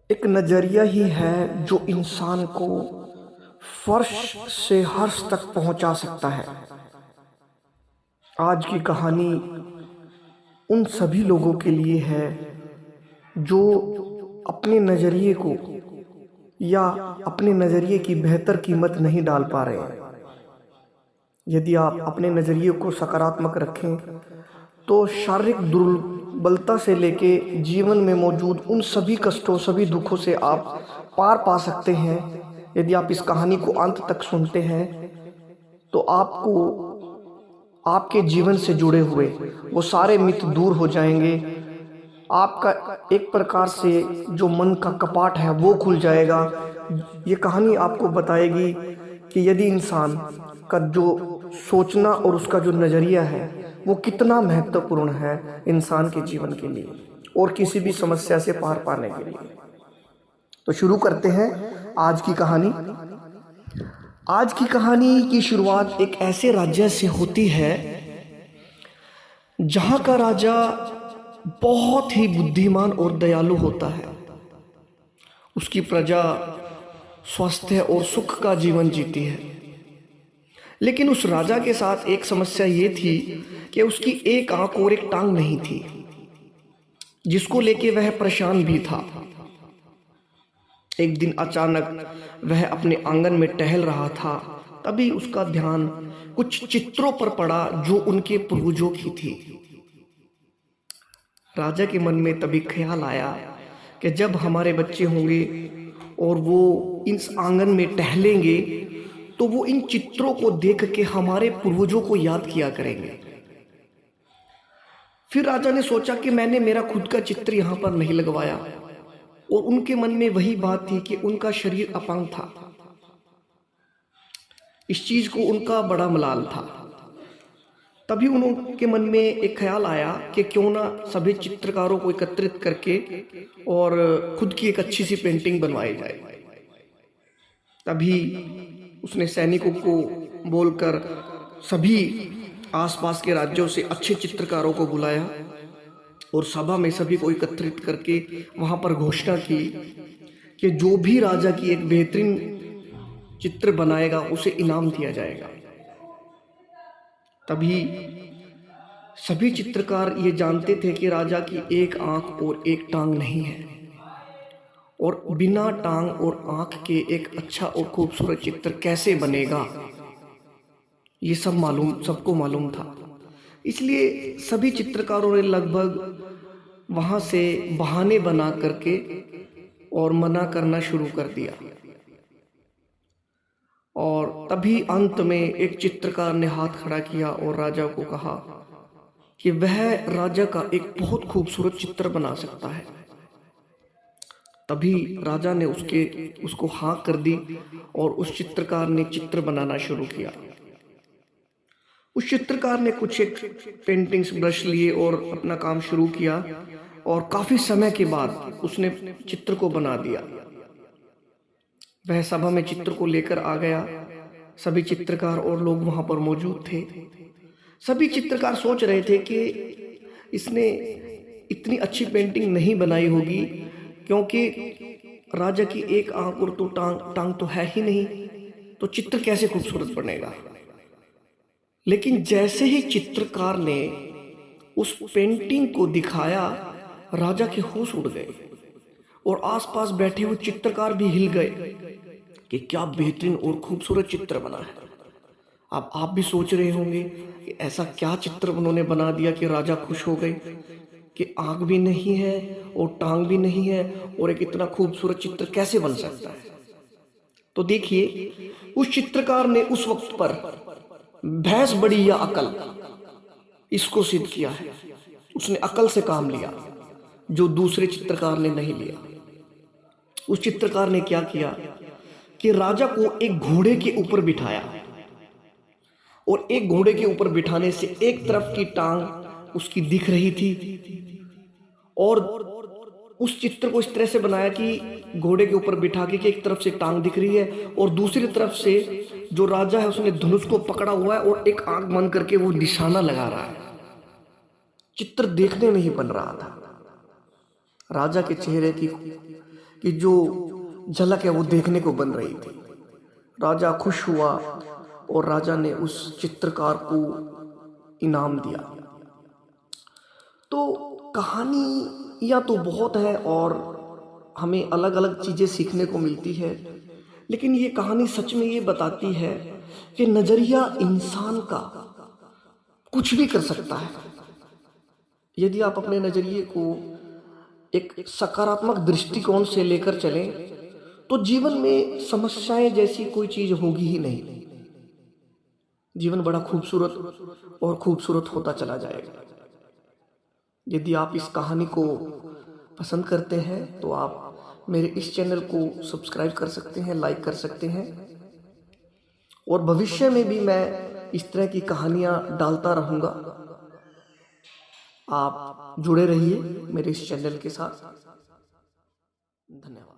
एक नज़रिया ही है जो इंसान को फर्श से हर्श तक पहुंचा सकता है। आज की कहानी उन सभी लोगों के लिए है जो अपने नज़रिए को या अपने नज़रिए की बेहतर कीमत नहीं डाल पा रहे हैं। यदि आप अपने नज़रिए को सकारात्मक रखें तो शारीरिक दुर्बलता से लेके जीवन में मौजूद उन सभी कष्टों, सभी दुखों से आप पार पा सकते हैं। यदि आप इस कहानी को अंत तक सुनते हैं तो आपको आपके जीवन से जुड़े हुए वो सारे मिथ दूर हो जाएंगे। आपका एक प्रकार से जो मन का कपाट है वो खुल जाएगा। ये कहानी आपको बताएगी कि यदि इंसान का जो सोचना और उसका जो नज़रिया है वो कितना महत्वपूर्ण है इंसान के जीवन के लिए और किसी भी समस्या से पार पाने के लिए। तो शुरू करते हैं आज की कहानी। आज की कहानी की शुरुआत एक ऐसे राज्य से होती है जहां का राजा बहुत ही बुद्धिमान और दयालु होता है। उसकी प्रजा स्वास्थ्य और सुख का जीवन जीती है। लेकिन उस राजा के साथ एक समस्या ये थी कि उसकी एक आंख और एक टांग नहीं थी, जिसको लेके वह परेशान भी था। एक दिन अचानक वह अपने आंगन में टहल रहा था, तभी उसका ध्यान कुछ चित्रों पर पड़ा जो उनके पूर्वजों की थी। राजा के मन में तभी ख्याल आया कि जब हमारे बच्चे होंगे और वो इस आंगन में टहलेंगे तो वो इन चित्रों को देख के हमारे पूर्वजों को याद किया करेंगे। फिर राजा ने सोचा कि मैंने मेरा खुद का चित्र यहाँ पर नहीं लगवाया, और उनके मन में वही बात थी कि उनका शरीर अपंग था। इस चीज को उनका बड़ा मलाल था। तभी उनके मन में एक ख्याल आया कि क्यों ना सभी चित्रकारों को एकत्रित करके और खुद की एक अच्छी सी पेंटिंग बनवाई जाए। तभी उसने सैनिकों को बोलकर सभी आसपास के राज्यों से अच्छे चित्रकारों को बुलाया और सभा में सभी को एकत्रित करके वहां पर घोषणा की कि जो भी राजा की एक बेहतरीन चित्र बनाएगा उसे इनाम दिया जाएगा। तभी सभी चित्रकार ये जानते थे कि राजा की एक आंख और एक टांग नहीं है, और बिना टांग और आंख के एक अच्छा और खूबसूरत चित्र कैसे बनेगा, ये सबको मालूम था। इसलिए सभी चित्रकारों ने लगभग वहां से बहाने बना करके और मना करना शुरू कर दिया। और तभी अंत में एक चित्रकार ने हाथ खड़ा किया और राजा को कहा कि वह राजा का एक बहुत खूबसूरत चित्र बना सकता है। तभी राजा ने उसको हाँ कर दी और उस चित्रकार ने चित्र बनाना शुरू किया। उस चित्रकार ने कुछ एक पेंटिंग्स ब्रश लिए और अपना काम शुरू किया, और काफी समय के बाद उसने चित्र को बना दिया। वह सभा में चित्र को लेकर आ गया। सभी चित्रकार और लोग वहां पर मौजूद थे। सभी चित्रकार सोच रहे थे कि इसने इतनी अच्छी पेंटिंग नहीं बनाई होगी, क्योंकि राजा की एक आंख और तो टांग तो है ही नहीं, तो चित्र कैसे खूबसूरत बनेगा। लेकिन जैसे ही चित्रकार ने उस पेंटिंग को दिखाया, राजा के होश उड़ गए और आसपास बैठे हुए चित्रकार भी हिल गए कि क्या बेहतरीन और खूबसूरत चित्र बना है। अब आप भी सोच रहे होंगे कि ऐसा क्या चित्र उन्होंने बना दिया कि राजा खुश हो गए कि आंख भी नहीं है और टांग भी नहीं है और एक इतना खूबसूरत चित्र कैसे बन सकता है। तो देखिए, उस चित्रकार ने उस वक्त पर भैंस बड़ी या अकल, इसको सिद्ध किया है। उसने अकल से काम लिया जो दूसरे चित्रकार ने नहीं लिया। उस चित्रकार ने क्या किया कि राजा को एक घोड़े के ऊपर बिठाया, और एक घोड़े के ऊपर बिठाने से एक तरफ की टांग उसकी दिख रही थी, और उस चित्र को इस तरह से बनाया कि घोड़े के ऊपर बिठा के एक तरफ से टांग दिख रही है और दूसरी तरफ से जो राजा है उसने धनुष को पकड़ा हुआ है और एक आंख बंद करके वो निशाना लगा रहा है। चित्र देखने में ही बन रहा था। राजा के चेहरे की कि जो झलक है वो देखने को बन रही थी। राजा खुश हुआ और राजा ने उस चित्रकार को इनाम दिया। तो कहानियाँ तो बहुत है और हमें अलग अलग चीज़ें सीखने को मिलती है, लेकिन ये कहानी सच में ये बताती है कि नज़रिया इंसान का कुछ भी कर सकता है। यदि आप अपने नज़रिए को एक सकारात्मक दृष्टिकोण से लेकर चलें तो जीवन में समस्याएं जैसी कोई चीज़ होगी ही नहीं। जीवन बड़ा खूबसूरत और खूबसूरत होता चला जाएगा। यदि आप इस कहानी को पसंद करते हैं तो आप मेरे इस चैनल को सब्सक्राइब कर सकते हैं, लाइक कर सकते हैं, और भविष्य में भी मैं इस तरह की कहानियाँ डालता रहूँगा। आप जुड़े रहिए मेरे इस चैनल के साथ। धन्यवाद।